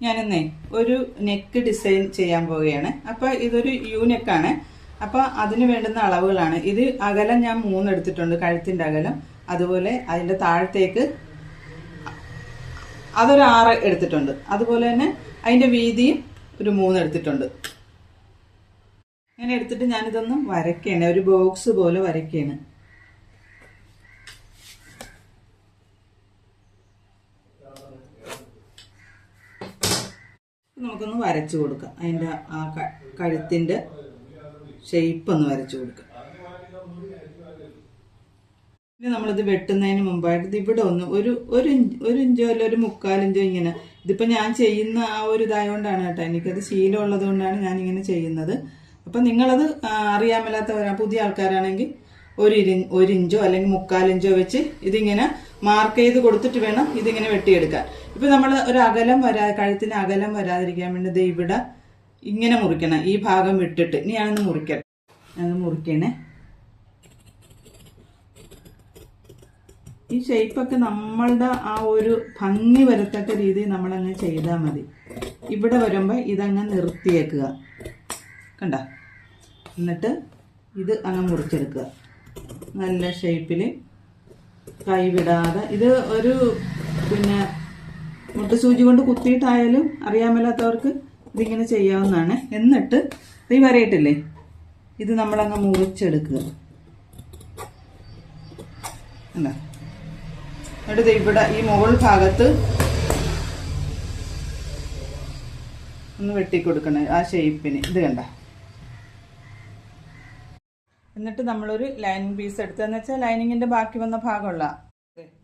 ഞാനിന്നേ ഒരു neck design ചെയ്യാൻ പോവുകയാണ്. അപ്പോൾ ഇതൊരു യു നെക്കാണ്. അപ്പോൾ അതിന് വേണ്ടുന്ന അളവുകളാണ് ഇത്. അകലം ഞാൻ 3 എടുത്തിട്ടുണ്ട്, കഴുത്തിൻ്റെ അകലം. അതുപോലെ അതിൻ്റെ താഴത്തേക്ക് അതൊരു 6 എടുത്തിട്ടുണ്ട്. അതുപോലെ തന്നെ അതിൻ്റെ വീതിയും ഒരു 3 എടുത്തിട്ടുണ്ട്. അങ്ങനെ എടുത്തിട്ട് ഞാനിതൊന്ന് വരയ്ക്കുകയാണ്, ഒരു ബോക്സ് പോലെ വരയ്ക്കുകയാണ്. നമുക്കൊന്ന് വരച്ചു കൊടുക്കാം. അതിൻ്റെ ആ കഴുത്തിൻ്റെ ഷേപ്പ് ഒന്ന് വരച്ചു കൊടുക്കാം. ഇനി നമ്മളിത് വെട്ടുന്നതിന് മുമ്പായിട്ട് ഇവിടെ ഒന്ന് ഒരു ഇഞ്ചോ അല്ല ഒരു 1/4 ഇഞ്ചോ ഇങ്ങനെ. ഇതിപ്പോൾ ഞാൻ ചെയ്യുന്ന ആ ഒരു ഇതായതുകൊണ്ടാണ് കേട്ടോ, എനിക്കത് ശീലമുള്ളത് കൊണ്ടാണ് ഞാനിങ്ങനെ ചെയ്യുന്നത്. അപ്പം നിങ്ങളത് അറിയാൻ മേലാത്തവരാ, പുതിയ ആൾക്കാരാണെങ്കിൽ 1 ഇഞ്ചോ അല്ലെങ്കിൽ 1/4 ഇഞ്ചോ വെച്ച് ഇതിങ്ങനെ മാർക്ക് ചെയ്ത് കൊടുത്തിട്ട് വേണം ഇതിങ്ങനെ വെട്ടിയെടുക്കാൻ. ഇപ്പം നമ്മൾ ഒരു അകലം കഴുത്തിന് അകലം വരാതിരിക്കാൻ വേണ്ടി ഇവിടെ ഇങ്ങനെ മുറിക്കണം. ഈ ഭാഗം വിട്ടിട്ട് ഇനി ഞാനൊന്ന് മുറിക്കട്ടെ. ഞാനൊന്ന് മുറിക്കണേ. ഈ ഷേപ്പൊക്കെ നമ്മളുടെ ആ ഒരു ഭംഗി വരത്തക്ക രീതിയിൽ നമ്മളങ്ങ് ചെയ്താൽ മതി. ഇവിടെ വരുമ്പോൾ ഇതങ്ങ് നിർത്തിയേക്കുക, കണ്ട. എന്നിട്ട് ഇത് അങ്ങ് മുറിച്ചെടുക്കുക നല്ല ഷേപ്പിൽ, കൈവിടാതെ. ഇത് ഒരു പിന്നെ മുട്ടുസൂചി കൊണ്ട് കുത്തിയിട്ടായാലും അറിയാൻ മേലാത്തവർക്ക് ഇതിങ്ങനെ ചെയ്യാവുന്നതാണ്. എന്നിട്ട് ഈ വരയിട്ടില്ലേ, ഇത് നമ്മളങ്ങ് മുറിച്ചെടുക്കുക. അല്ല, എന്നിട്ട് ഇവിടെ ഈ മുകൾ ഭാഗത്ത് ഒന്ന് വെട്ടിക്കൊടുക്കണം ആ ഷേപ്പിന്. ഇത് കണ്ട. എന്നിട്ട് നമ്മളൊരു ലൈനിങ് പീസ് എടുത്തതെന്ന് വെച്ചാൽ ലൈനിങ്ങിൻ്റെ ബാക്കി വന്ന ഭാഗമുള്ള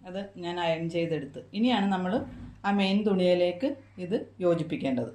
അത് ഞാൻ അയൺ ചെയ്തെടുത്ത്. ഇനിയാണ് നമ്മൾ ആ മെയിൻ തുണിയിലേക്ക് ഇത് യോജിപ്പിക്കേണ്ടത്.